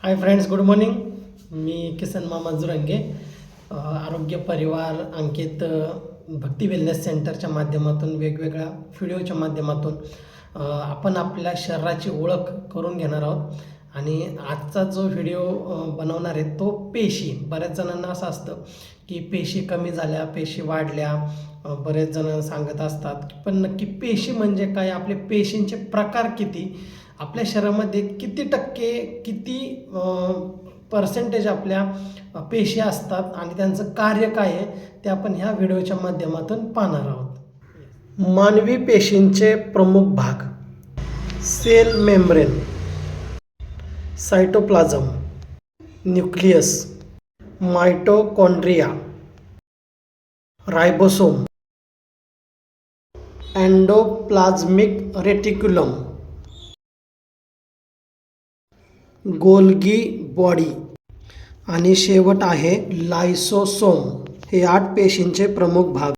हाय friends, good morning. मी किसन मामा जुरंगे, आरोग्य परिवार अंकित भक्ती वेलनेस सेंटरच्या माध्यमातून वेगवेगळ्या व्हिडिओच्या माध्यमातून आपण आपल्या शरीराची ओळख करून घेणार आहोत. आणि आजचा जो व्हिडिओ बनवणार आहे तो पेशी. बऱ्याच जणांना असं असतं की पेशी कमी झाल्या, पेशी वाढल्या. बरेच जण सांगत असतात, पण नक्की पेशी म्हणजे काय, आपले पेशींचे प्रकार किती, आपल्या शरीरामध्ये किती टक्के, किती पर्सेंटेज आपल्या पेशी असतात आणि त्यांचं कार्य काय आहे ते आपण ह्या व्हिडिओच्या माध्यमातून पाहणार आहोत. मानवी पेशींचे प्रमुख भाग: cell membrane, cytoplasm, nucleus, mitochondria, ribosome, endoplasmic reticulum, Golgi body आणि शेवट आहे लायसोसोम. हे 8 पेशींचे प्रमुख भाग.